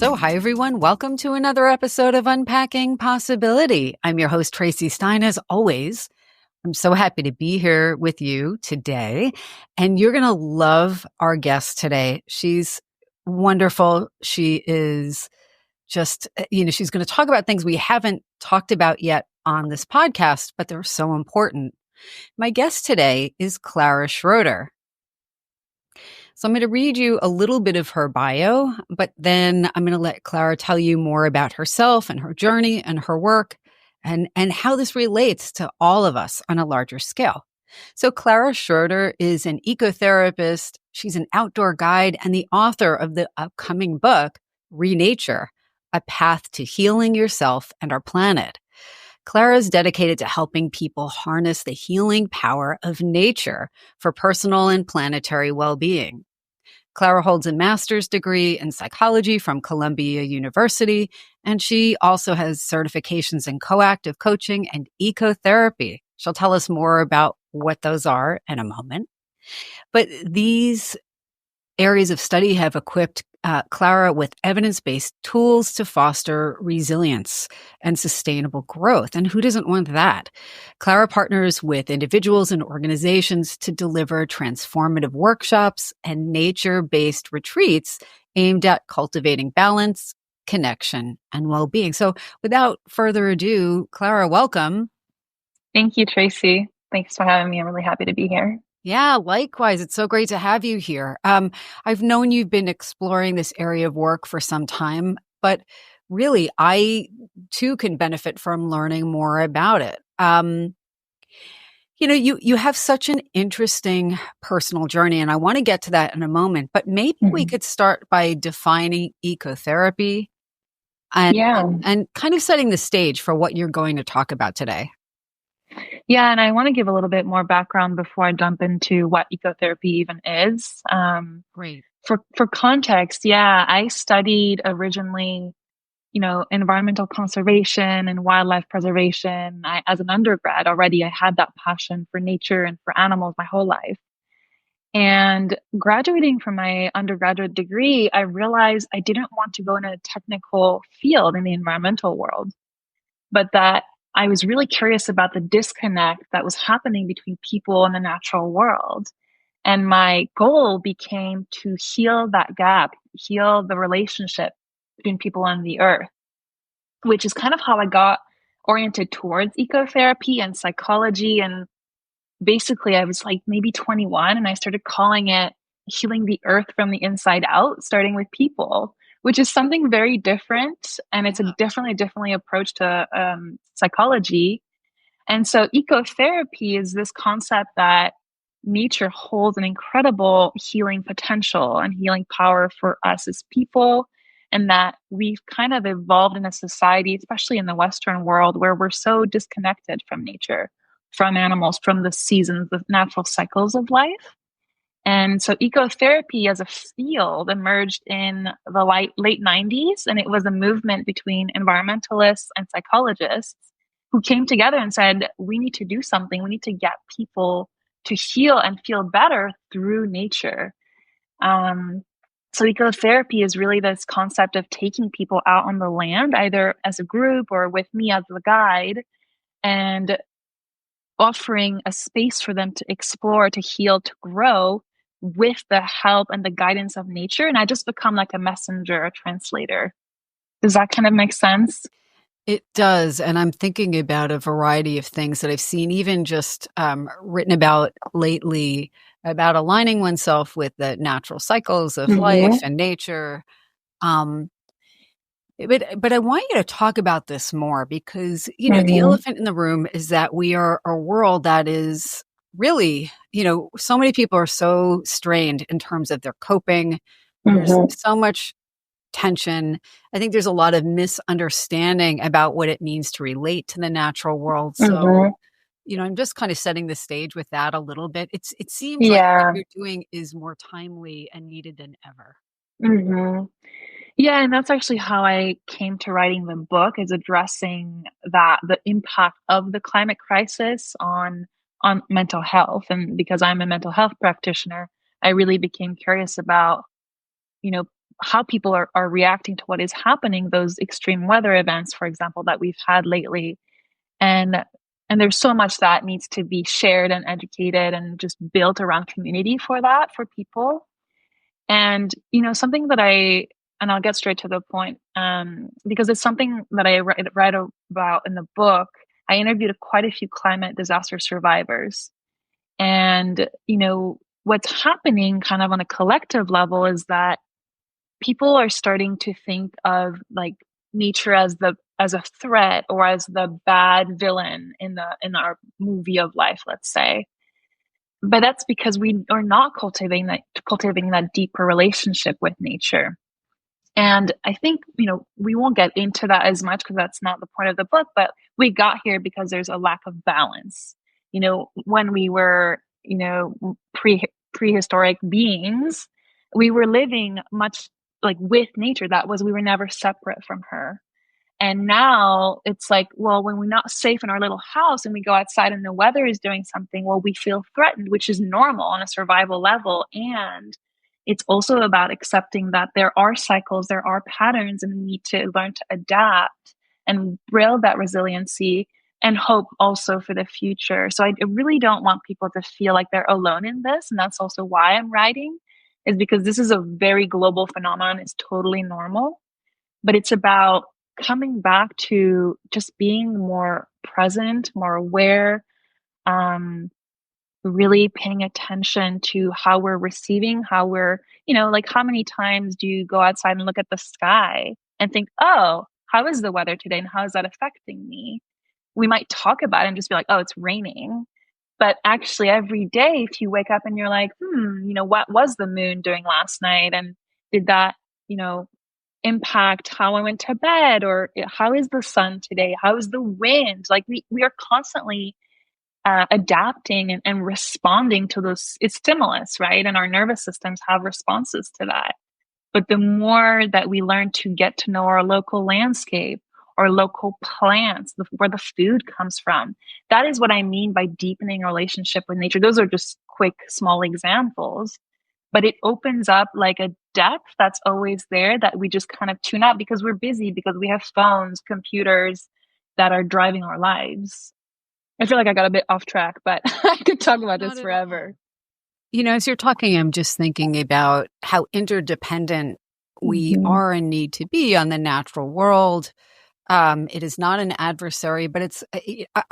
So, hi everyone. Welcome to another episode of Unpacking Possibility. I'm your host, Traci Stein, as always. I'm so happy to be here with you today. And you're going to love our guest today. She's wonderful. She is just, she's going to talk about things we haven't talked about yet on this podcast, but they're so important. My guest today is Clara Schroeder. So I'm going to read you a little bit of her bio, but then I'm going to let Clara tell you more about herself and her journey and her work and how this relates to all of us on a larger scale. So Clara Schroeder is an ecotherapist. She's an outdoor guide and the author of the upcoming book, Renature, A Path to Healing Yourself and Our Planet. Clara is dedicated to helping people harness the healing power of nature for personal and planetary well-being. Clara holds a master's degree in psychology from Columbia University, and she also has certifications in coactive coaching and ecotherapy. She'll tell us more about what those are in a moment. But these areas of study have equipped Clara with evidence-based tools to foster resilience and sustainable growth. And who doesn't want that? Clara partners with individuals and organizations to deliver transformative workshops and nature-based retreats aimed at cultivating balance, connection, and well-being. So without further ado, Clara, welcome. Thank you, Traci. Thanks for having me. I'm really happy to be here. Yeah, likewise. It's so great to have you here. I've known you've been exploring this area of work for some time, but really, I too can benefit from learning more about it. You have such an interesting personal journey, and I want to get to that in a moment, but maybe we could start by defining ecotherapy and kind of setting the stage for what you're going to talk about today. Yeah, and I want to give a little bit more background before I jump into what ecotherapy even is. Great. For context, I studied originally, environmental conservation and wildlife preservation. As an undergrad already, I had that passion for nature and for animals my whole life. And graduating from my undergraduate degree, I realized I didn't want to go in a technical field in the environmental world, but that I was really curious about the disconnect that was happening between people and the natural world. And my goal became to heal that gap, heal the relationship between people and the earth, which is kind of how I got oriented towards ecotherapy and psychology. And basically, I was like maybe 21 and I started calling it healing the earth from the inside out, starting with people, which is something very different. And it's a differently approach to psychology. And so ecotherapy is this concept that nature holds an incredible healing potential and healing power for us as people. And that we've kind of evolved in a society, especially in the Western world, where we're so disconnected from nature, from animals, from the seasons, the natural cycles of life. And so ecotherapy as a field emerged in the late 90s, and it was a movement between environmentalists and psychologists who came together and said, we need to do something. We need to get people to heal and feel better through nature. So ecotherapy is really this concept of taking people out on the land, either as a group or with me as the guide, and offering a space for them to explore, to heal, to grow with the help and the guidance of nature. And I just become like a messenger, a translator. Does that kind of make sense? It does. And I'm thinking about a variety of things that I've seen, even just written about lately, about aligning oneself with the natural cycles of life and nature. But I want you to talk about this more because, the elephant in the room is that we are a world that is really, so many people are so strained in terms of their coping. There's so much tension. I think there's a lot of misunderstanding about what it means to relate to the natural world. So, I'm just kind of setting the stage with that a little bit. It seems like what you're doing is more timely and needed than ever. Yeah, and that's actually how I came to writing the book, is addressing the impact of the climate crisis on mental health. And because I'm a mental health practitioner, I really became curious about, how people are reacting to what is happening, those extreme weather events, for example, that we've had lately. And and there's so much that needs to be shared and educated and just built around community for that for people. And something that and I'll get straight to the point, because it's something that I read about in the book. I interviewed quite a few climate disaster survivors, and what's happening kind of on a collective level is that people are starting to think of like nature as a threat or as the bad villain in our movie of life, let's say. But that's because we are not cultivating that deeper relationship with nature. And I think, we won't get into that as much because that's not the point of the book, but we got here because there's a lack of balance. When we were, prehistoric beings, we were living much like with nature. We were never separate from her. And now it's like, well, when we're not safe in our little house and we go outside and the weather is doing something, well, we feel threatened, which is normal on a survival level. And it's also about accepting that there are cycles, there are patterns, and we need to learn to adapt and build that resiliency and hope also for the future. So I really don't want people to feel like they're alone in this. And that's also why I'm writing, is because this is a very global phenomenon. It's totally normal, but it's about coming back to just being more present, more aware, really paying attention to how we're receiving, how we're, like how many times do you go outside and look at the sky and think, oh, how is the weather today and how is that affecting me? We might talk about it and just be like, oh, it's raining. But actually, every day, if you wake up and you're like, what was the moon doing last night? And did that, impact how I went to bed? Or how is the sun today? How is the wind? Like we are constantly adapting and responding to those stimulus, right? And our nervous systems have responses to that. But the more that we learn to get to know our local landscape, our local plants, where the food comes from, that is what I mean by deepening a relationship with nature. Those are just quick, small examples, but it opens up like a depth that's always there that we just kind of tune out because we're busy, because we have phones, computers that are driving our lives. I feel like I got a bit off track, but I could talk about this forever. As you're talking, I'm just thinking about how interdependent we are and need to be on the natural world. It is not an adversary, but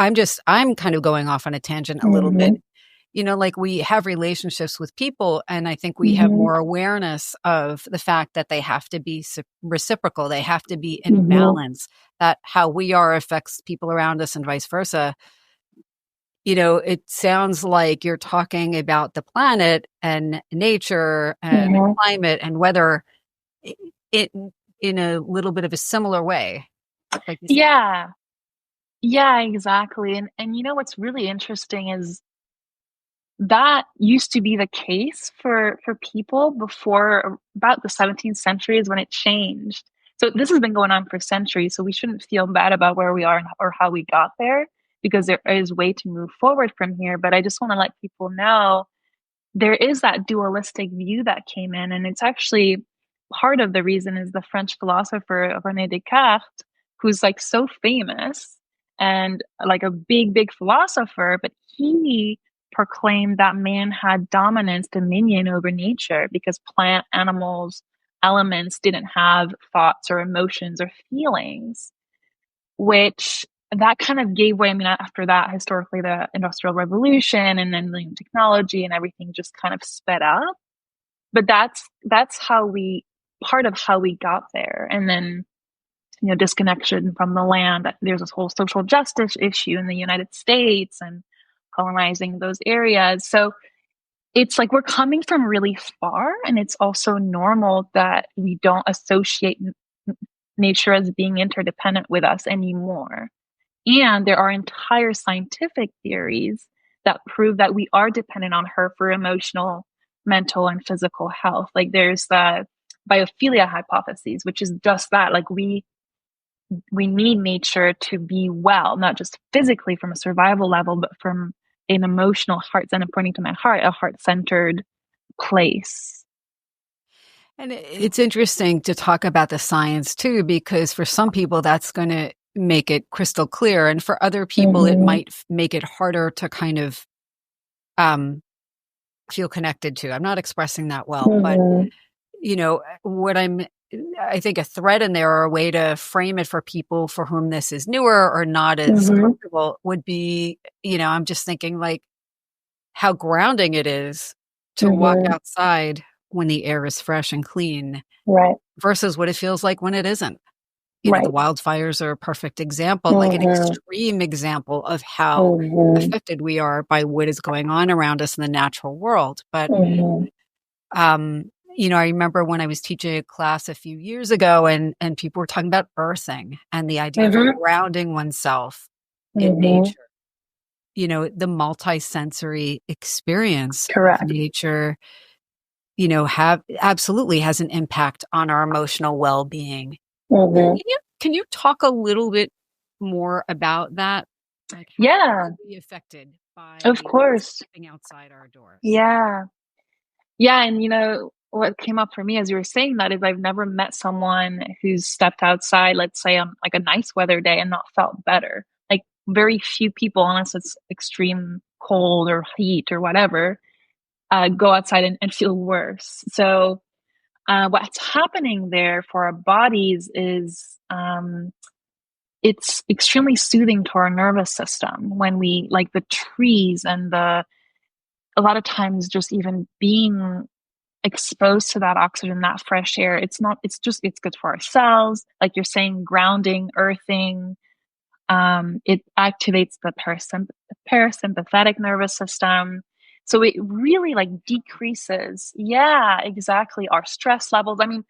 I'm kind of going off on a tangent a little bit. Like we have relationships with people, and I think we have more awareness of the fact that they have to be reciprocal. They have to be in balance, that how we are affects people around us and vice versa. It sounds like you're talking about the planet and nature and climate and weather in a little bit of a similar way. Like yeah, exactly. And what's really interesting is that used to be the case for people before about the 17th century is when it changed. So this has been going on for centuries. So we shouldn't feel bad about where we are or how we got there, because there is way to move forward from here. But I just want to let people know there is that dualistic view that came in. And it's actually part of the reason is the French philosopher René Descartes, who's like so famous and like a big, big philosopher, but he proclaimed that man had dominance, dominion over nature because plant, animals, elements didn't have thoughts or emotions or feelings, which that kind of gave way. I mean, after that, historically, the Industrial Revolution and then technology and everything just kind of sped up. But that's part of how we got there. And then, disconnection from the land. There's this whole social justice issue in the United States and colonizing those areas. So it's like we're coming from really far, and it's also normal that we don't associate nature as being interdependent with us anymore. And there are entire scientific theories that prove that we are dependent on her for emotional, mental, and physical health. Like there's the biophilia hypothesis, which is just that. Like we need nature to be well, not just physically from a survival level, but from an emotional heart, and pointing to my heart, a heart-centered place. And it's interesting to talk about the science too, because for some people that's going to make it crystal clear. And for other people, it might make it harder to kind of um, feel connected to. I'm not expressing that well, but what I think a thread in there or a way to frame it for people for whom this is newer or not as comfortable would be, I'm just thinking like how grounding it is to walk outside when the air is fresh and clean Right. versus what it feels like when it isn't. Right. The wildfires are a perfect example, like an extreme example of how affected we are by what is going on around us in the natural world. But, I remember when I was teaching a class a few years ago and people were talking about earthing and the idea of grounding oneself in nature. The multisensory experience of nature, absolutely has an impact on our emotional well-being. Can you talk a little bit more about that? Like how to be affected by of course, stepping outside our doors? Yeah. And what came up for me as you were saying that is I've never met someone who's stepped outside, let's say on like a nice weather day and not felt better. Like very few people, unless it's extreme cold or heat or whatever, go outside and feel worse. So what's happening there for our bodies is it's extremely soothing to our nervous system when we like the trees and a lot of times just even being exposed to that oxygen, that fresh air. It's good for our cells. Like you're saying, grounding, earthing. It activates the parasympathetic nervous system. So it really like decreases, yeah, exactly, our stress levels. I mean,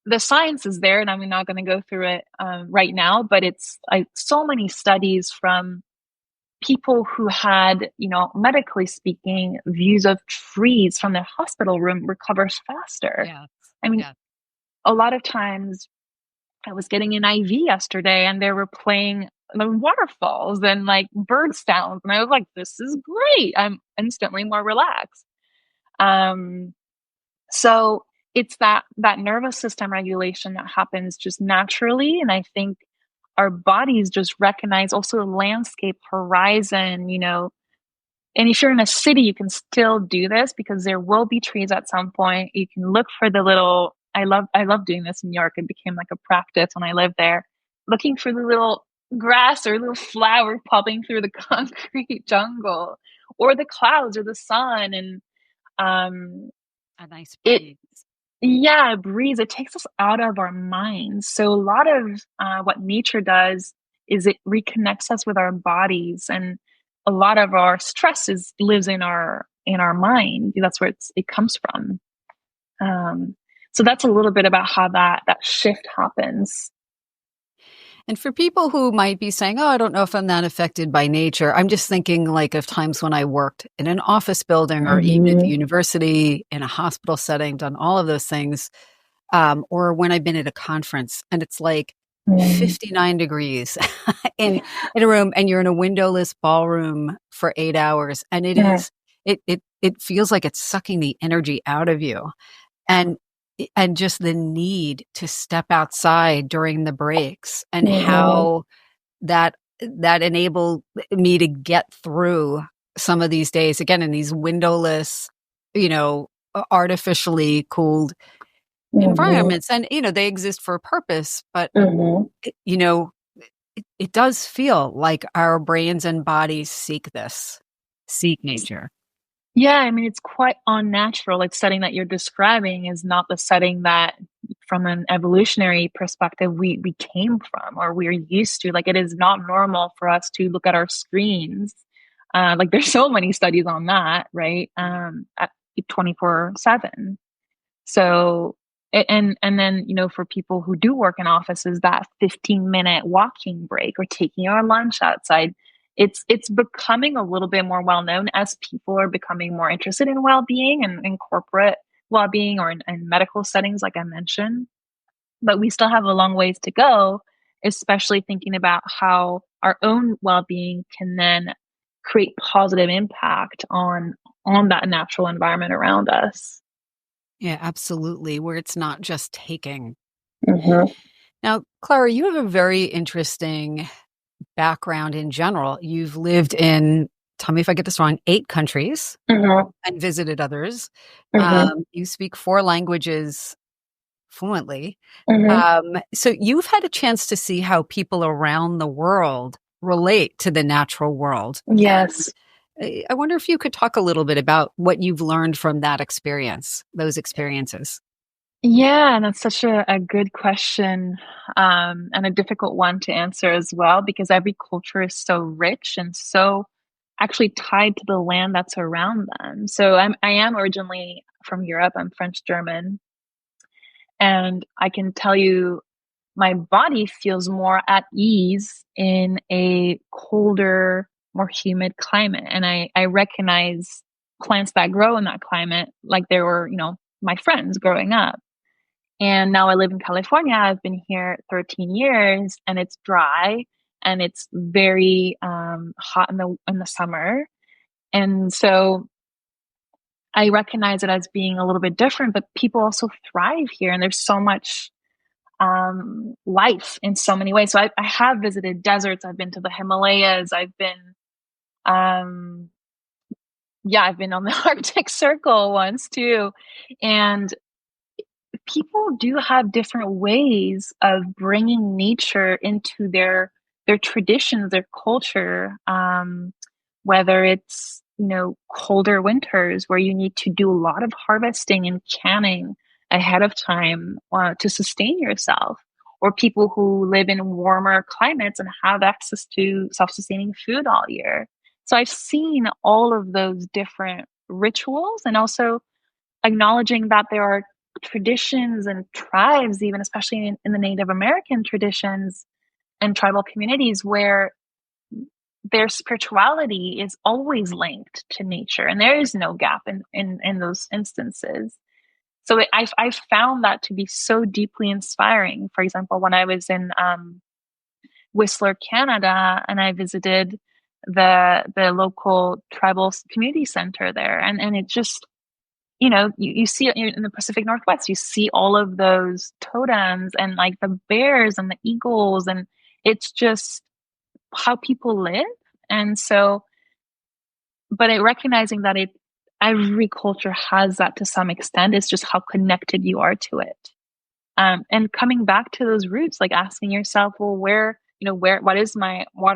the science is there, and I'm not going to go through it right now, but it's like so many studies from people who had, medically speaking, views of trees from their hospital room recovers faster. Yeah. I mean, a lot of times I was getting an IV yesterday and they were playing the waterfalls and like bird sounds. And I was like, this is great. I'm instantly more relaxed. So it's that nervous system regulation that happens just naturally. And I think our bodies just recognize also the landscape horizon, and if you're in a city, you can still do this because there will be trees at some point. You can look for the little, I love doing this in New York. It became like a practice when I lived there, looking for the little grass or little flower popping through the concrete jungle or the clouds or the sun. And a nice it, breeze. yeah, breeze. It takes us out of our minds. So a lot of what nature does is it reconnects us with our bodies, and a lot of our stress lives in our mind. That's where it comes from. So that's a little bit about how that shift happens. And for people who might be saying, oh, I don't know if I'm that affected by nature, I'm just thinking like of times when I worked in an office building or even at the university, in a hospital setting, done all of those things. Or when I've been at a conference and it's like 59 degrees in a room and you're in a windowless ballroom for 8 hours. And it feels like it's sucking the energy out of you. And just the need to step outside during the breaks and how that enabled me to get through some of these days, again, in these windowless, artificially cooled environments. And, they exist for a purpose, but, it does feel like our brains and bodies seek nature. Yeah, I mean, it's quite unnatural. Like setting that you're describing is not the setting that, from an evolutionary perspective, we came from or we're used to. Like, it is not normal for us to look at our screens. Like, there's so many studies on that, right? At 24/7. So, and then, for people who do work in offices, that 15-minute walking break or taking our lunch outside, it's becoming a little bit more well known as people are becoming more interested in well-being and in corporate well-being or in medical settings, like I mentioned. But we still have a long ways to go, especially thinking about how our own well-being can then create positive impact on that natural environment around us. Yeah, absolutely. Where it's not just taking. Hmm. Now, Clara, you have a very interesting background in general. You've lived in, tell me if I get this wrong, 8 countries Hmm. and visited others. Hmm. You speak 4 languages fluently. Hmm. So you've had a chance to see how people around the world relate to the natural world. And Yes. I wonder if you could talk a little bit about what you've learned from that experience, those experiences. Yeah, and that's such a good question, and a difficult one to answer as well, because every culture is so rich and so actually tied to the land that's around them. So I am originally from Europe. I'm French German, and I can tell you my body feels more at ease in a colder, more humid climate. And I recognize plants that grow in that climate like they were, my friends growing up. And now I live in California. I've been here 13 years and it's dry and it's very hot in the summer. And so I recognize it as being a little bit different, but people also thrive here and there's so much life in so many ways. So I have visited deserts. I've been to the Himalayas. Um, yeah, I've been on the Arctic Circle once too. And people do have different ways of bringing nature into their traditions, their culture. Whether it's colder winters where you need to do a lot of harvesting and canning ahead of time to sustain yourself, or people who live in warmer climates and have access to self-sustaining food all year. So I've seen all of those different rituals, and also acknowledging that there are traditions and tribes, even especially in the Native American traditions and tribal communities, where their spirituality is always linked to nature, and there is no gap in those instances. So I found that to be so deeply inspiring. For example, when I was in Whistler, Canada, and I visited the local tribal community center there, and it just you see it in the Pacific Northwest, you see all of those totems and like the bears and the eagles, and it's just how people live. And so, but recognizing that every culture has that to some extent, it's just how connected you are to it. And coming back to those roots, like asking yourself, well, what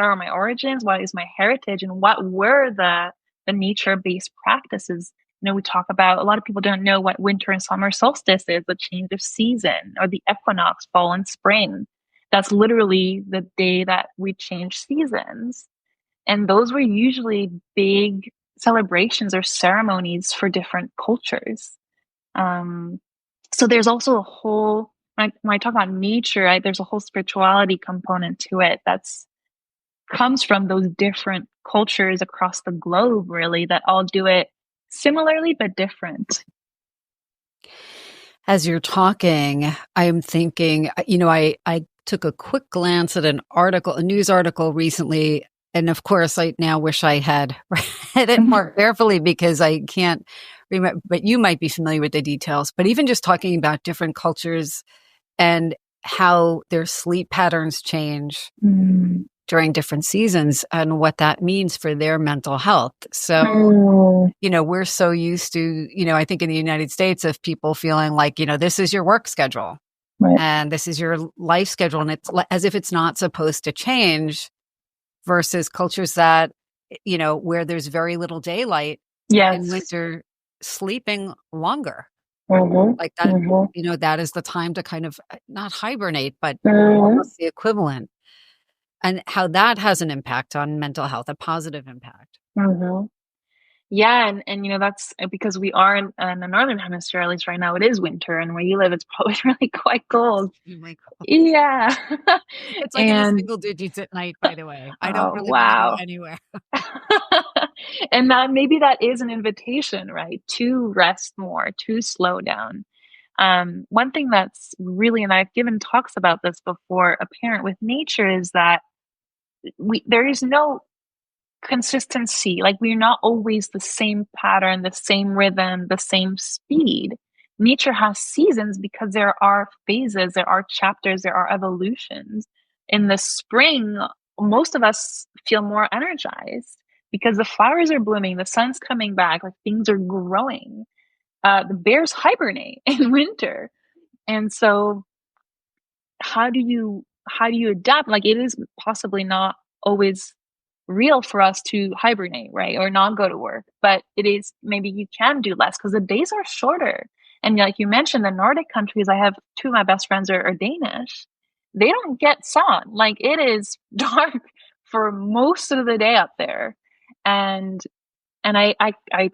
are my origins? What is my heritage? And what were the nature-based practices? We talk about, a lot of people don't know what winter and summer solstice is, the change of season, or the equinox, fall and spring. That's literally the day that we change seasons. And those were usually big celebrations or ceremonies for different cultures. Um, so there's also a whole, when I talk about nature, right, there's a whole spirituality component to it that's comes from those different cultures across the globe, really, that all do it similarly but different. As you're talking, I'm thinking, I took a quick glance at a news article recently. And of course, I now wish I had read it more carefully because I can't remember, but you might be familiar with the details. But even just talking about different cultures and how their sleep patterns change Mm. during different seasons and what that means for their mental health. So, Mm. we're so used to, I think in the United States, of people feeling like, this is your work schedule Right. and this is your life schedule. And it's as if it's not supposed to change, versus cultures that, where there's very little daylight in Yes. winter, sleeping longer. Hmm. Like that, Hmm. that is the time to kind of not hibernate, but Hmm. almost the equivalent. And how that has an impact on mental health, a positive impact. Hmm. Yeah, and that's because we are in the northern hemisphere, at least right now. It is winter, and where you live, it's probably really quite cold. Oh my God. Yeah. It's like in the And single digits at night, by the way. I don't oh, really want to go wow. anywhere. And that maybe that is an invitation, right? To rest more, to slow down. One thing that's really, and I've given talks about this before, apparent with nature is that there is no consistency. Like, we're not always the same pattern, the same rhythm, the same speed. nature has seasons because there are phases, there are chapters, there are evolutions. In the spring, most of us feel more energized because the flowers are blooming, the sun's coming back, like things are growing. The bears hibernate in winter. And so how do you adapt? Like, it is possibly not always real for us to hibernate, right? Or not go to work, but it is, maybe you can do less because the days are shorter. And like you mentioned, the Nordic countries, I have two of my best friends are Danish. They don't get sun. Like, it is dark for most of the day up there. And I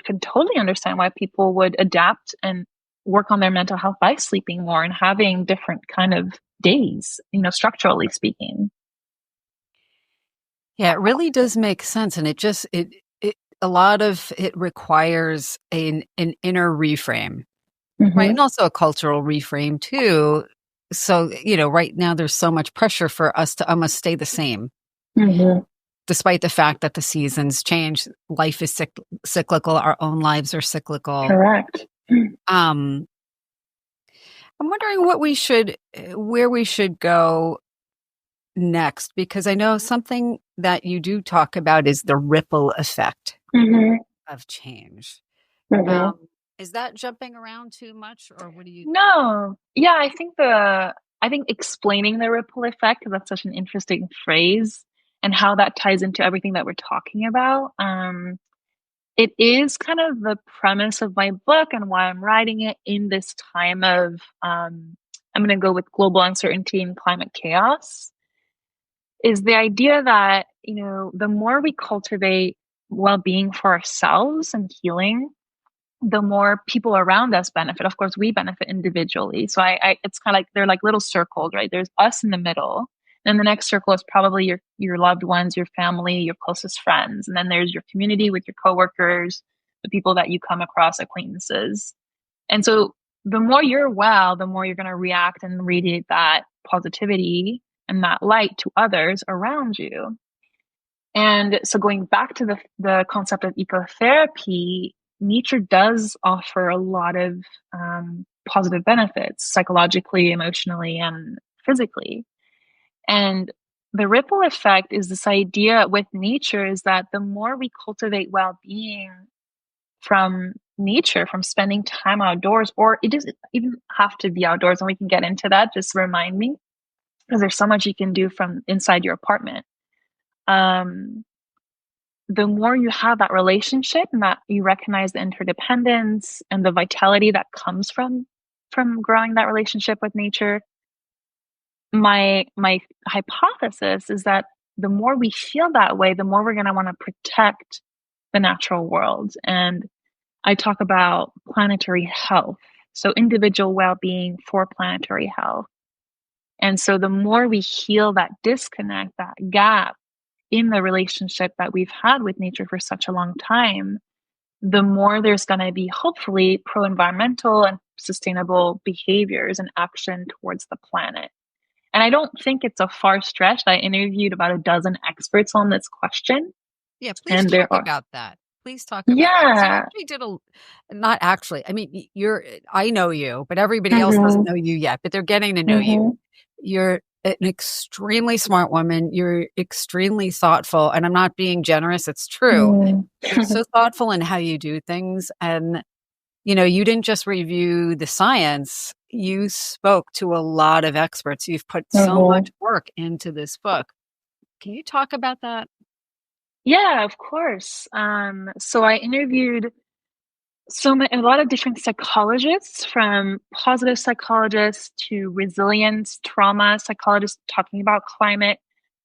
can totally understand why people would adapt and work on their mental health by sleeping more and having different kind of days, structurally speaking. Yeah, it really does make sense. And it a lot of it requires an inner reframe, right? And also a cultural reframe too. So, right now there's so much pressure for us to almost stay the same, despite the fact that the seasons change. Life is cyclical. Our own lives are cyclical. Correct. I'm wondering where we should go next, because I know something that you do talk about is the ripple effect of change. Is that jumping around too much, or what do you? No, yeah, I think explaining the ripple effect, because that's such an interesting phrase, and how that ties into everything that we're talking about. It is kind of the premise of my book and why I'm writing it in this time of, I'm going to go with global uncertainty and climate chaos, is the idea that, the more we cultivate well-being for ourselves and healing, the more people around us benefit. Of course, we benefit individually. So it's kind of like they're like little circles, right? There's us in the middle. And the next circle is probably your loved ones, your family, your closest friends. And then there's your community with your coworkers, the people that you come across, acquaintances. And so the more you're well, the more you're going to react and radiate that positivity and that light to others around you. And so going back to the concept of ecotherapy, nature does offer a lot of positive benefits psychologically, emotionally, and physically. And the ripple effect is this idea with nature is that the more we cultivate well-being from nature, from spending time outdoors, or it doesn't even have to be outdoors, and we can get into that, just remind me, because there's so much you can do from inside your apartment. The more you have that relationship and that you recognize the interdependence and the vitality that comes from growing that relationship with nature, my hypothesis is that the more we feel that way, the more we're going to want to protect the natural world. And I talk about planetary health, so individual well-being for planetary health. And so the more we heal that disconnect, that gap in the relationship that we've had with nature for such a long time, the more there's going to be hopefully pro-environmental and sustainable behaviors and action towards the planet. And I don't think it's a far stretch. I interviewed about a dozen experts on this question. Yeah, please talk about that. Please talk about that. So you actually did not actually, I mean, I know you, but everybody else doesn't know you yet, but they're getting to know you. You're an extremely smart woman. You're extremely thoughtful, and I'm not being generous. It's true. You're so thoughtful in how you do things. And, you didn't just review the science. You spoke to a lot of experts. You've put so much work into this book. Can you talk about that? Yeah, of course. So I interviewed a lot of different psychologists, from positive psychologists to resilience, trauma psychologists talking about climate,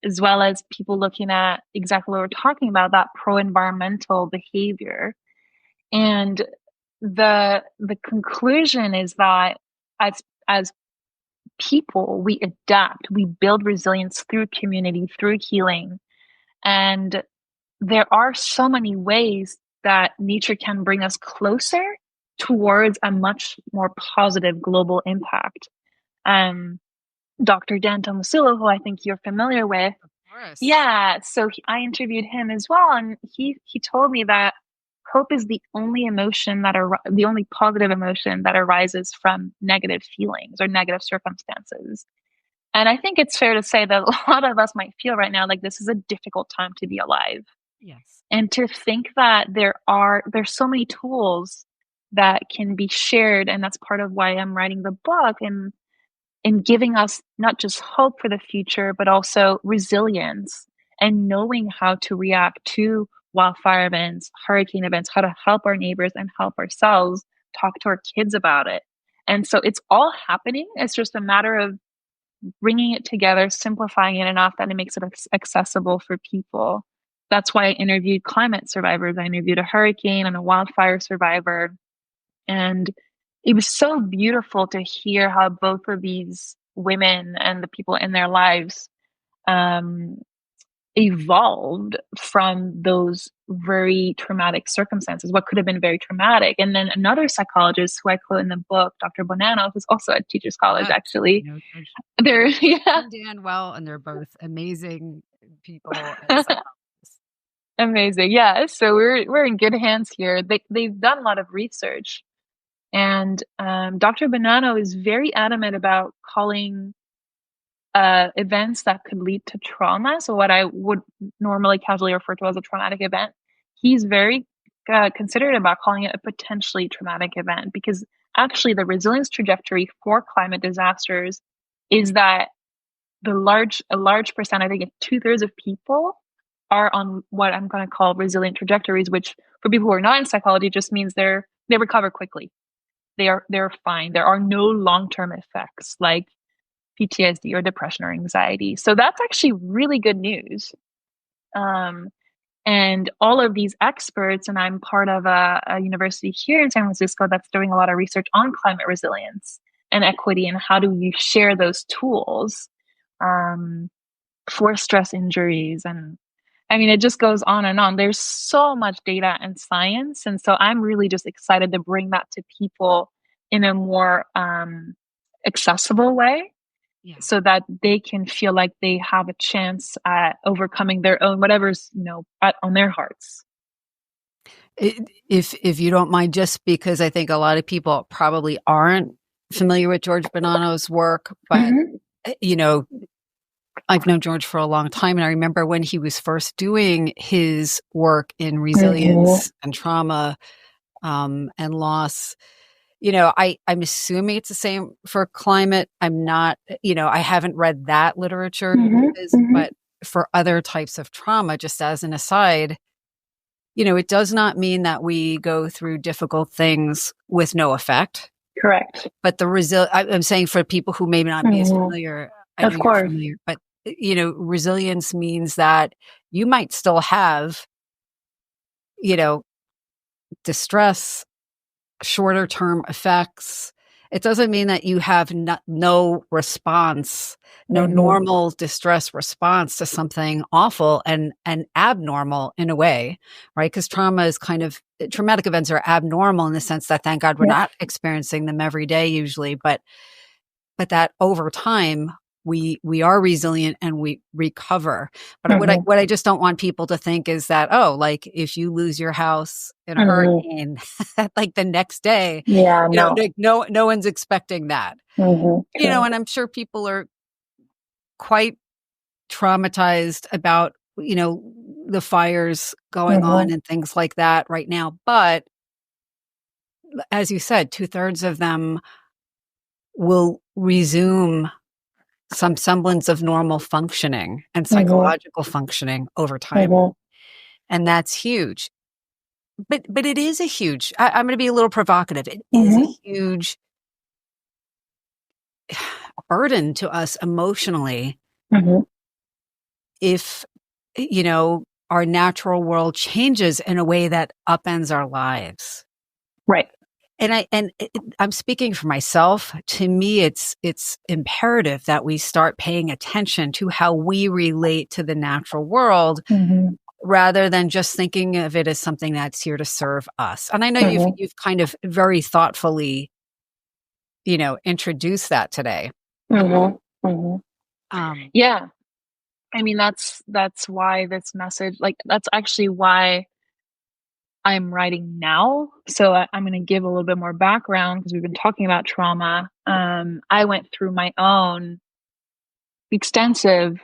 as well as people looking at exactly what we're talking about, that pro-environmental behavior. And the conclusion is that as people, we adapt, we build resilience through community, through healing. And there are so many ways that nature can bring us closer towards a much more positive global impact. Dr. Dan Tomasillo, who I think you're familiar with. Of course. Yeah, so I interviewed him as well, and he told me that hope is the only emotion the only positive emotion that arises from negative feelings or negative circumstances. And I think it's fair to say that a lot of us might feel right now like this is a difficult time to be alive. Yes. And to think that there's so many tools that can be shared, and that's part of why I'm writing the book, and giving us not just hope for the future, but also resilience and knowing how to react to wildfire events, hurricane events, how to help our neighbors and help ourselves, talk to our kids about it. And so it's all happening. It's just a matter of bringing it together, simplifying it enough that it makes it accessible for people. That's why I interviewed climate survivors. I interviewed a hurricane and a wildfire survivor. And it was so beautiful to hear how both of these women and the people in their lives um, evolved from those very traumatic circumstances, what could have been very traumatic. And then another psychologist who I quote in the book, Dr. Bonanno, who's also at Teachers College, Yes. actually. You know, George They're, yeah, and Dan Well, and they're both amazing people and psychologists. amazing. Yeah. So we're in good hands here. They've done a lot of research. And Dr. Bonanno is very adamant about calling events that could lead to trauma. So what I would normally casually refer to as a traumatic event, he's very considerate about calling it a potentially traumatic event, because actually the resilience trajectory for climate disasters is that a large percent, I think it's 2/3 of people are on what I'm going to call resilient trajectories, which for people who are not in psychology just means they recover quickly. They're fine. There are no long-term effects like PTSD or depression or anxiety. So that's actually really good news. And all of these experts, and I'm part of a university here in San Francisco that's doing a lot of research on climate resilience and equity, and how do you share those tools for stress injuries. And I mean, it just goes on and on. There's so much data and science. And so I'm really just excited to bring that to people in a more accessible way. Yeah. So that they can feel like they have a chance at overcoming their own whatever's on their hearts. If you don't mind, just because I think a lot of people probably aren't familiar with George Bonanno's work, but I've known George for a long time, and I remember when he was first doing his work in resilience and trauma and loss. I'm assuming it's the same for climate. I'm not, I haven't read that literature, but for other types of trauma, just as an aside, it does not mean that we go through difficult things with no effect. Correct. But I'm saying for people who may not be as familiar, of course, familiar, but resilience means that you might still have, distress, shorter term effects. It doesn't mean that you have no response, no normal distress response to something awful and abnormal in a way, right? Because traumatic events are abnormal in the sense that, thank God, we're not experiencing them every day usually, but that over time we are resilient and we recover. But what I just don't want people to think is that, like if you lose your house in a hurricane, like the next day, no one's expecting that. And I'm sure people are quite traumatized about, the fires going on and things like that right now. But as you said, 2/3 of them will resume some semblance of normal functioning and psychological functioning over time. And that's huge. But it is a huge, I'm going to be a little provocative. It is a huge burden to us emotionally if, our natural world changes in a way that upends our lives. Right. And I'm speaking for myself. To me, it's imperative that we start paying attention to how we relate to the natural world, rather than just thinking of it as something that's here to serve us. And I know you've kind of very thoughtfully, introduced that today. Yeah. I mean, that's why this message, that's actually why I'm writing now. So I'm going to give a little bit more background because we've been talking about trauma. I went through my own extensive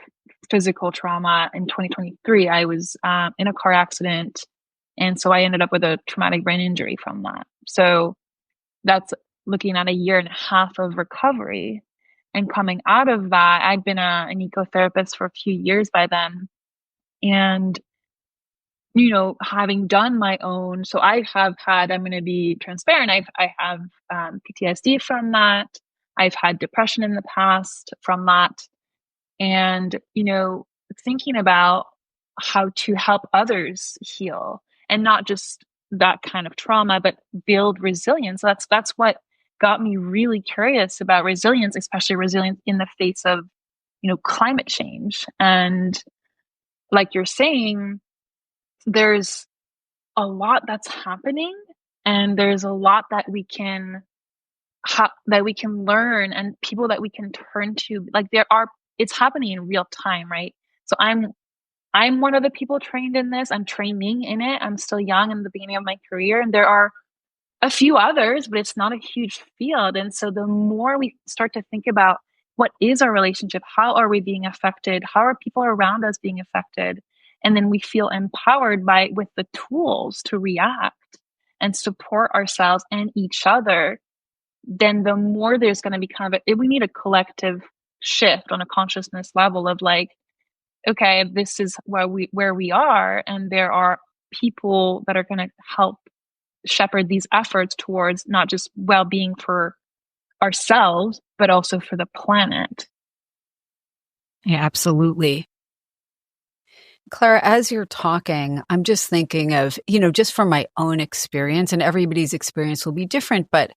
physical trauma in 2023. I was in a car accident. And so I ended up with a traumatic brain injury from that. So that's looking at a year and a half of recovery. And coming out of that, I'd been an ecotherapist for a few years by then. And, having done my own, so I have had, I'm going to be transparent, I have PTSD from that. I've had depression in the past from that. And, thinking about how to help others heal and not just that kind of trauma, but build resilience. That's what got me really curious about resilience, especially resilience in the face of, climate change. And like you're saying, there's a lot that's happening and there's a lot that we can learn and people that we can turn to. Like it's happening in real time, right? So I'm one of the people trained in this. I'm training in it. I'm still young in the beginning of my career, and there are a few others, but it's not a huge field. And so the more we start to think about what is our relationship, how are we being affected, how are people around us being affected, and then we feel empowered with the tools to react and support ourselves and each other, then the more there's going to be we need a collective shift on a consciousness level of like, okay, this is where we are, and there are people that are going to help shepherd these efforts towards not just well-being for ourselves, but also for the planet. Yeah, absolutely. Clara, as you're talking, I'm just thinking of, just from my own experience, and everybody's experience will be different, but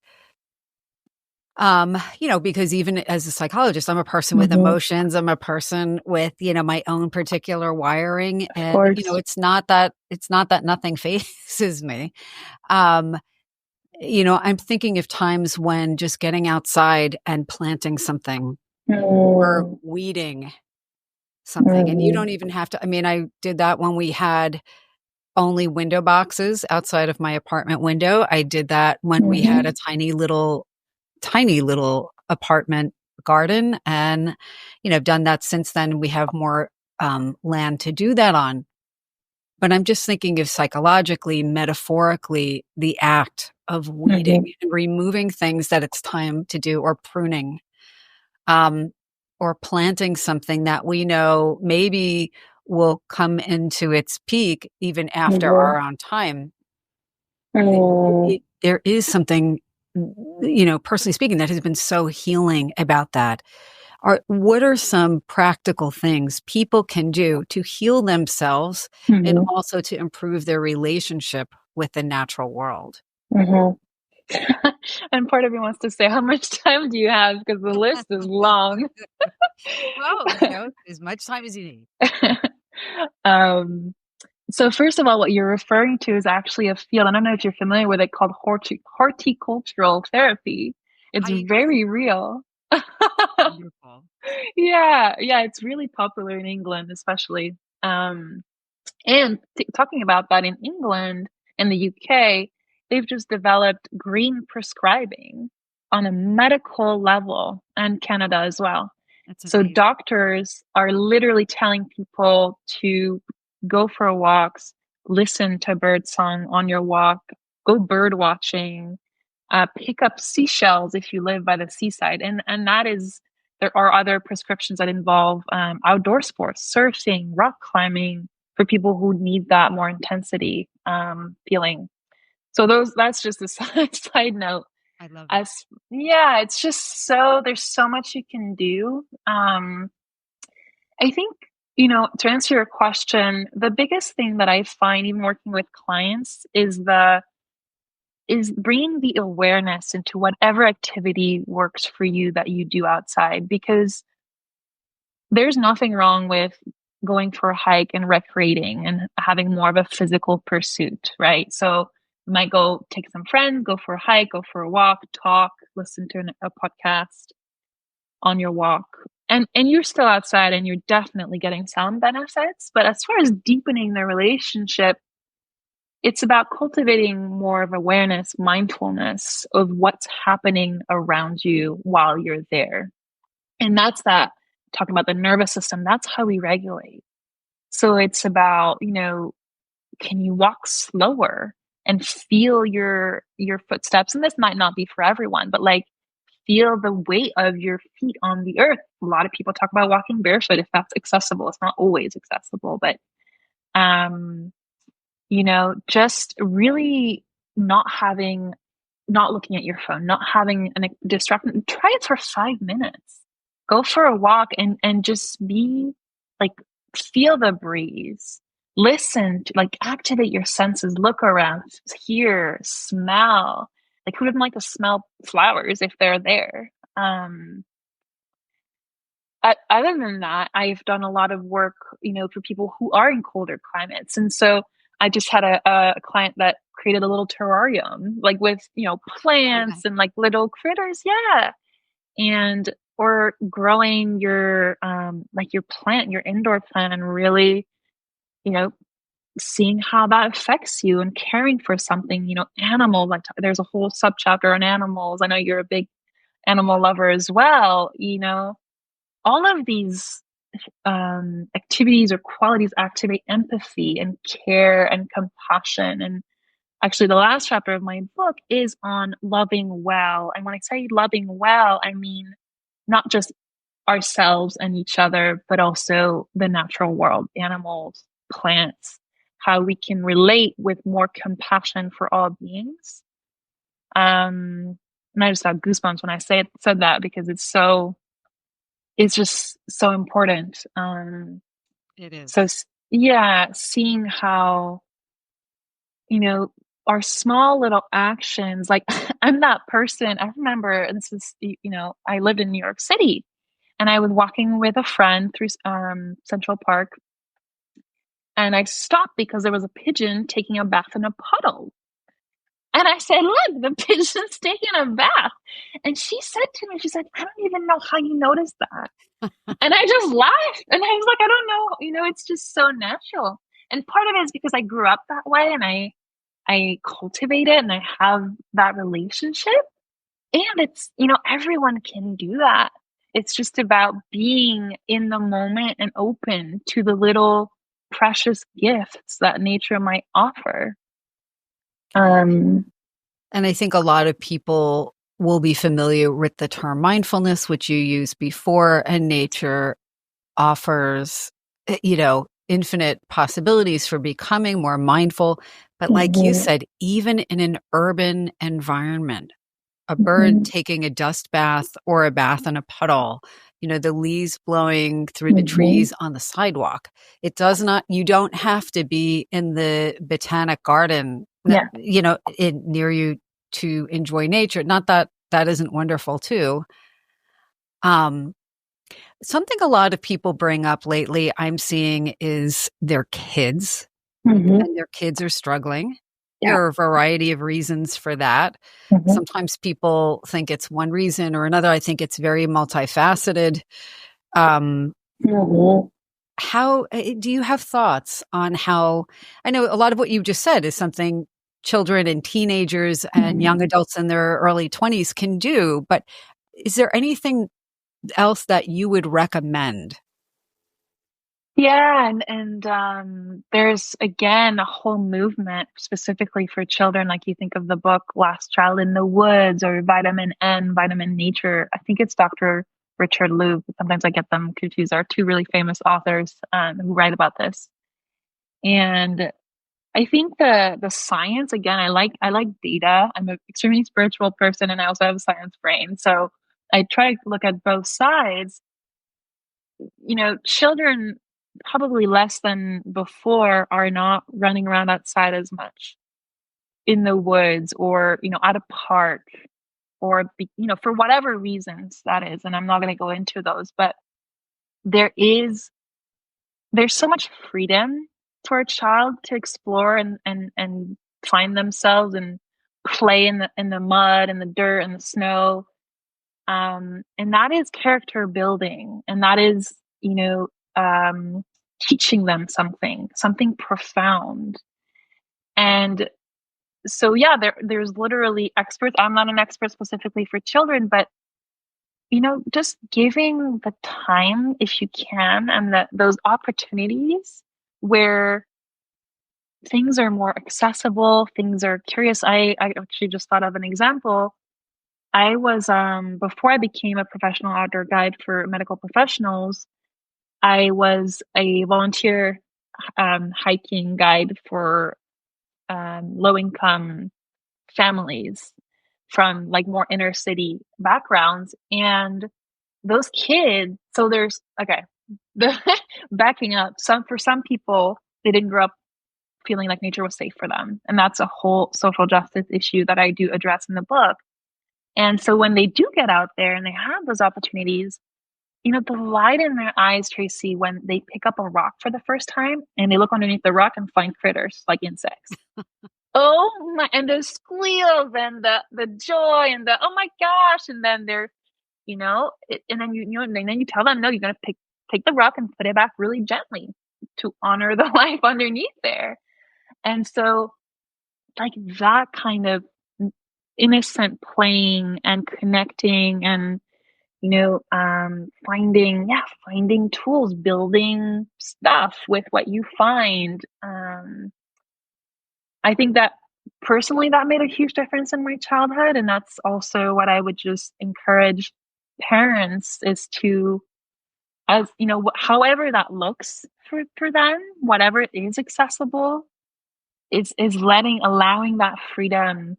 because even as a psychologist, I'm a person with emotions. I'm a person with, my own particular wiring. And, it's not that nothing phases me. I'm thinking of times when just getting outside and planting something or weeding something. And you don't even have to, I did that when we had only window boxes outside of my apartment window. I did that when we had a tiny little apartment garden. And, I've done that since then. We have more land to do that on. But I'm just thinking of psychologically, metaphorically, the act of weeding and removing things that it's time to do, or pruning, or planting something that we know maybe will come into its peak even after our own time. There is something, personally speaking, that has been so healing about that. What are some practical things people can do to heal themselves and also to improve their relationship with the natural world? And part of me wants to say, how much time do you have? Because the list is long. Well, as much time as you need. So first of all, what you're referring to is actually a field. I don't know if you're familiar with it, called horticultural therapy. It's very real. Wonderful. Yeah, it's really popular in England, especially. And talking about that, in England and the UK, they've just developed green prescribing on a medical level, and Canada as well. So doctors are literally telling people to go for walks, listen to bird song on your walk, go bird watching, pick up seashells if you live by the seaside. And that is, there are other prescriptions that involve outdoor sports, surfing, rock climbing, for people who need that more intensity feeling. So that's just a side note. I love it. It's just there's so much you can do. I think, to answer your question, the biggest thing that I find even working with clients is bringing the awareness into whatever activity works for you that you do outside, because there's nothing wrong with going for a hike and recreating and having more of a physical pursuit, right? So you might go take some friends, go for a hike, go for a walk, talk, listen to a podcast on your walk. And you're still outside and you're definitely getting some benefits. But as far as deepening the relationship, it's about cultivating more of awareness, mindfulness of what's happening around you while you're there. And that's that, talking about the nervous system, that's how we regulate. So it's about, can you walk slower and feel your footsteps? And this might not be for everyone, but like feel the weight of your feet on the earth. A lot of people talk about walking barefoot if that's accessible. It's not always accessible, but um just really not looking at your phone, not having a distraction. Try it for 5 minutes. Go for a walk and just be like, feel the breeze. Listen to, like, activate your senses, look around, hear, smell. Like, who doesn't like to smell flowers if they're there? Other than that, I've done a lot of work, for people who are in colder climates. And so I just had a client that created a little terrarium, like with, plants and like little critters. Yeah. And, or growing your, like your plant, your indoor plant, and really, you know, seeing how that affects you and caring for something, animals, like there's a whole subchapter on animals. I know you're a big animal lover as well. All of these activities or qualities activate empathy and care and compassion. And actually, the last chapter of my book is on loving well. And when I say loving well, I mean not just ourselves and each other, but also the natural world, animals, plants, how we can relate with more compassion for all beings. And I just got goosebumps when I said that, because it's just so important. It is. So yeah, seeing how, our small little actions, like I'm that person. I remember this is, I lived in New York City, and I was walking with a friend through Central Park, and I stopped because there was a pigeon taking a bath in a puddle. And I said, "Look, the pigeon's taking a bath." And she said to me, she's like, "I don't even know how you noticed that." And I just laughed. And I was like, "I don't know. It's just so natural." And part of it is because I grew up that way, and I cultivate it, and I have that relationship. And it's, everyone can do that. It's just about being in the moment and open to the little precious gifts that nature might offer. And I think a lot of people will be familiar with the term mindfulness, which you used before, and nature offers, infinite possibilities for becoming more mindful. But like you said, even in an urban environment, a bird taking a dust bath or a bath in a puddle, the leaves blowing through the trees on the sidewalk. You don't have to be in the botanic garden, near you to enjoy nature. Not that that isn't wonderful too. Something a lot of people bring up lately, I'm seeing, is their kids, and their kids are struggling. Yeah. There are a variety of reasons for that. Sometimes people think it's one reason or another. I think it's very multifaceted. How do you have thoughts on how, I know a lot of what you just said is something children and teenagers and young adults in their early 20s can do, but is there anything else that you would recommend? Yeah, and there's again a whole movement specifically for children. Like, you think of the book Last Child in the Woods, or Vitamin N, Vitamin Nature. I think it's Dr. Richard Louv. Sometimes I get them confused. Are two really famous authors who write about this. And I think the science, again, I like data. I'm an extremely spiritual person, and I also have a science brain. So I try to look at both sides. Children, probably less than before, are not running around outside as much in the woods, or, at a park, or, for whatever reasons that is. And I'm not going to go into those, but there's so much freedom for a child to explore and find themselves and play in the mud and the dirt and the snow. And that is character building, and that is, teaching them something profound. And so, yeah, there's literally experts. I'm not an expert specifically for children, but just giving the time if you can, and those opportunities where things are more accessible, things are curious. I actually just thought of an example. I was before I became a professional outdoor guide for medical professionals, I was a volunteer hiking guide for low income families from like more inner city backgrounds. And those kids, so there's okay, the backing up, for some people, they didn't grow up feeling like nature was safe for them. And that's a whole social justice issue that I do address in the book. And so when they do get out there and they have those opportunities, the light in their eyes, Traci, when they pick up a rock for the first time and they look underneath the rock and find critters like insects. Oh my, and the squeals and the joy and the oh my gosh, and then they're and then and then you tell them, no, you're gonna take the rock and put it back really gently to honor the life underneath there. And so, like, that kind of innocent playing and connecting and finding tools, building stuff with what you find. I think that personally that made a huge difference in my childhood, and that's also what I would just encourage parents is to, as however that looks for them, whatever is accessible, is allowing that freedom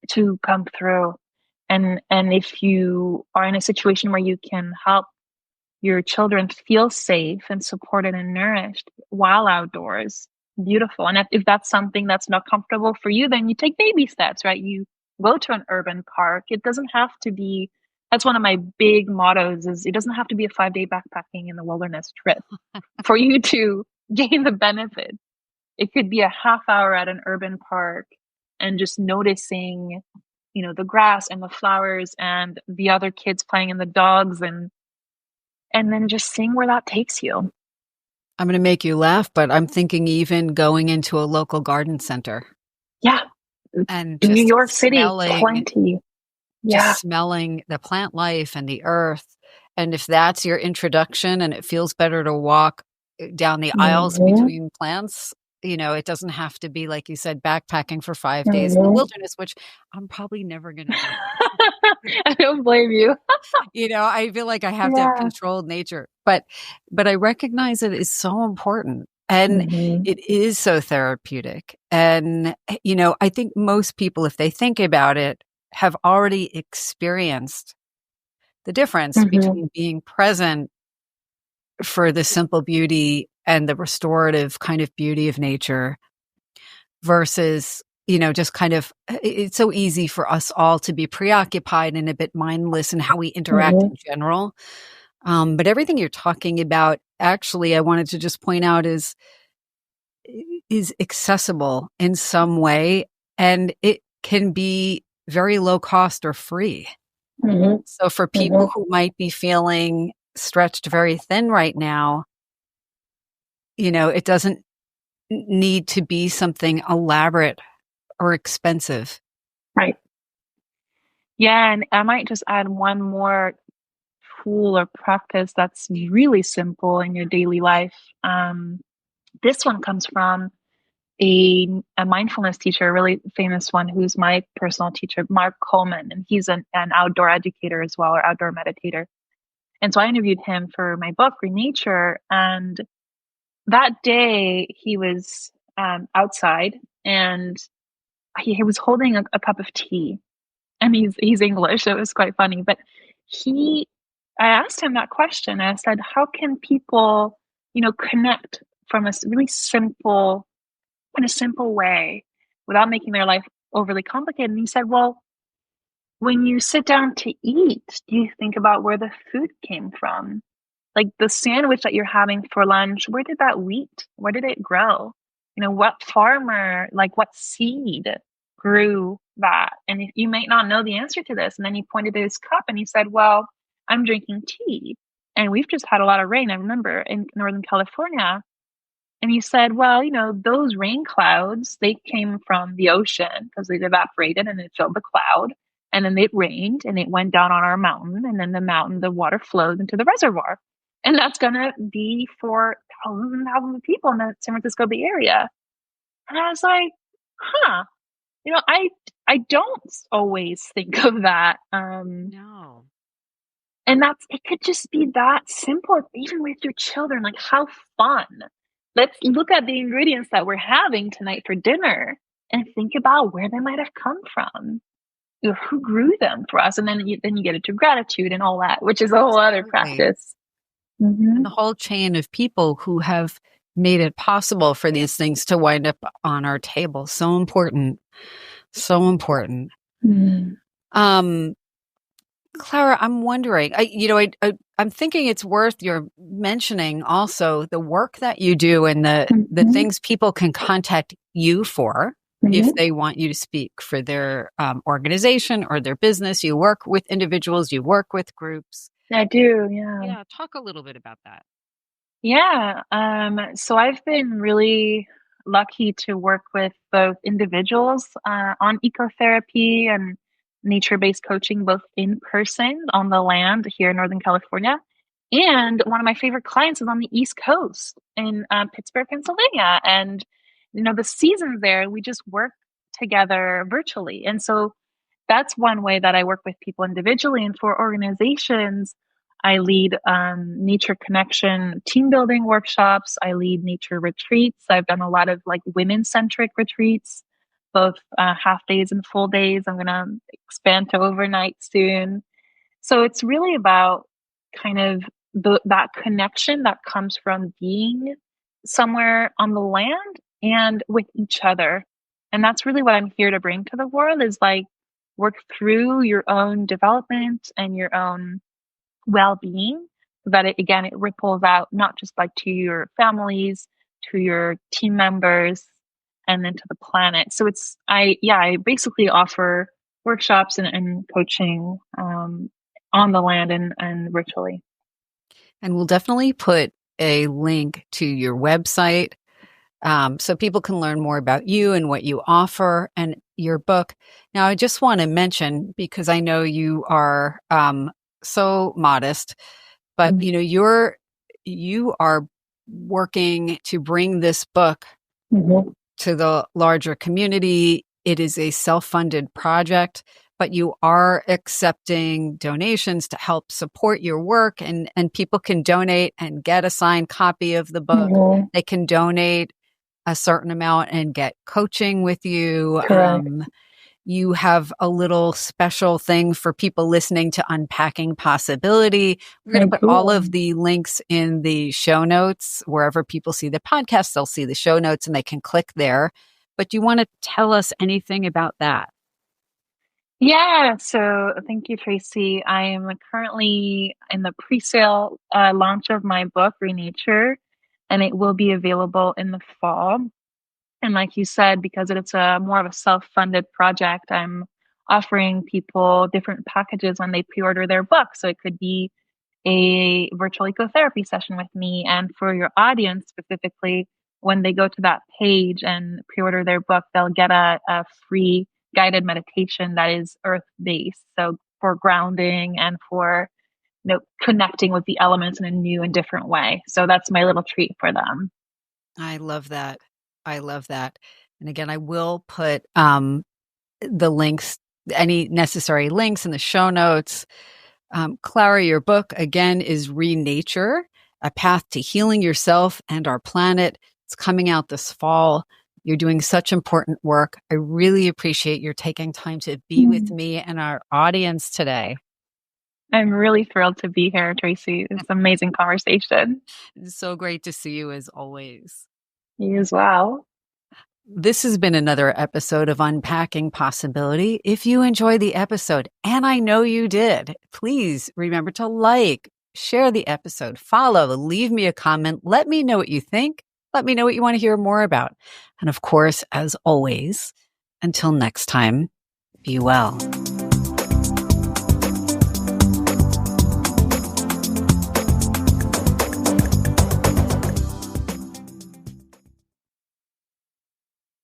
to come through. And if you are in a situation where you can help your children feel safe and supported and nourished while outdoors, beautiful. And if that's something that's not comfortable for you, then you take baby steps, right? You go to an urban park. It doesn't have to be, that's one of my big mottos, is it doesn't have to be a 5-day backpacking in the wilderness trip for you to gain the benefit. It could be a half hour at an urban park and just noticing, the grass and the flowers and the other kids playing and the dogs, and then just seeing where that takes you. I'm going to make you laugh, but I'm thinking even going into a local garden center. Yeah. And in just New York City, plenty. Yeah. Just smelling the plant life and the earth. And if that's your introduction and it feels better to walk down the aisles between plants, it doesn't have to be, like you said, backpacking for 5 days in the wilderness, which I'm probably never going to do. I don't blame you. I feel like I have to have controlled nature, but I recognize it is so important, and it is so therapeutic. And, I think most people, if they think about it, have already experienced the difference between being present for the simple beauty and the restorative kind of beauty of nature versus, just kind of, it's so easy for us all to be preoccupied and a bit mindless in how we interact in general. But everything you're talking about, actually, I wanted to just point out is accessible in some way, and it can be very low cost or free. So for people who might be feeling stretched very thin right now, it doesn't need to be something elaborate or expensive. Right. Yeah. And I might just add one more tool or practice that's really simple in your daily life. This one comes from a mindfulness teacher, a really famous one, who's my personal teacher, Mark Coleman, and he's an outdoor educator as well, or outdoor meditator. And so I interviewed him for my book, Renature, and that day he was outside, and he was holding a cup of tea, and he's English, so it was quite funny. But I asked him that question. I said, how can people, connect from a really simple, in a simple way without making their life overly complicated? And he said, well, when you sit down to eat, do you think about where the food came from? Like the sandwich that you're having for lunch, where did that wheat, where did it grow? What farmer, like what seed grew that? And you might not know the answer to this. And then he pointed to his cup and he said, well, I'm drinking tea. And we've just had a lot of rain, I remember, in Northern California. And you said, well, those rain clouds, they came from the ocean because it evaporated and it filled the cloud. And then it rained and it went down on our mountain. And then the water flowed into the reservoir. And that's going to be for thousands and thousands of people in the San Francisco Bay Area. And I was like, huh, I don't always think of that. No. And it could just be that simple, even with your children. Like, how fun. Let's look at the ingredients that we're having tonight for dinner and think about where they might have come from. Who grew them for us? And then you get into gratitude and all that, which is a whole other practice. Mm-hmm. And the whole chain of people who have made it possible for these things to wind up on our table. So important. So important. Mm. Clara, I'm wondering, I'm thinking it's worth your mentioning also the work that you do and the things people can contact you for if they want you to speak for their organization or their business. You work with individuals, you work with groups. I do, yeah. Yeah, talk a little bit about that. Yeah, so I've been really lucky to work with both individuals on ecotherapy and nature-based coaching, both in person on the land here in Northern California. And one of my favorite clients is on the East Coast in Pittsburgh, Pennsylvania. And, the seasons there, we just work together virtually. And so that's one way that I work with people individually. And for organizations, I lead nature connection team building workshops. I lead nature retreats. I've done a lot of women-centric retreats, both half days and full days. I'm going to expand to overnight soon. So it's really about kind of that connection that comes from being somewhere on the land and with each other. And that's really what I'm here to bring to the world is work through your own development and your own well-being so that it ripples out not just to your families, to your team members, and then to the planet. So I basically offer workshops and coaching on the land and virtually. And we'll definitely put a link to your website so people can learn more about you and what you offer and your book. Now, I just want to mention, because I know you are so modest, but you are working to bring this book to the larger community. It is a self-funded project, but you are accepting donations to help support your work, and people can donate and get a signed copy of the book. They can donate a certain amount and get coaching with you. You have a little special thing for people listening to Unpacking Possibility. We're going to put all of the links in the show notes. Wherever people see the podcast, they'll see the show notes and they can click there. But do you want to tell us anything about that? Yeah, so thank you, Traci. I am currently in the pre-sale launch of my book, Renature, and it will be available in the fall. And like you said, because it's more of a self-funded project, I'm offering people different packages when they pre-order their book. So it could be a virtual ecotherapy session with me. And for your audience specifically, when they go to that page and pre-order their book, they'll get a free guided meditation that is earth-based. So for grounding and for connecting with the elements in a new and different way. So that's my little treat for them. I love that. And again, I will put the links, any necessary links in the show notes. Clara, your book, again, is Renature, A Path to Healing Yourself and Our Planet. It's coming out this fall. You're doing such important work. I really appreciate your taking time to be with me and our audience today. I'm really thrilled to be here, Traci. It's an amazing conversation. It's so great to see you as always. You as well. This has been another episode of Unpacking Possibility. If you enjoyed the episode, and I know you did, please remember to share the episode, follow, leave me a comment. Let me know what you think. Let me know what you want to hear more about. And of course, as always, until next time, be well.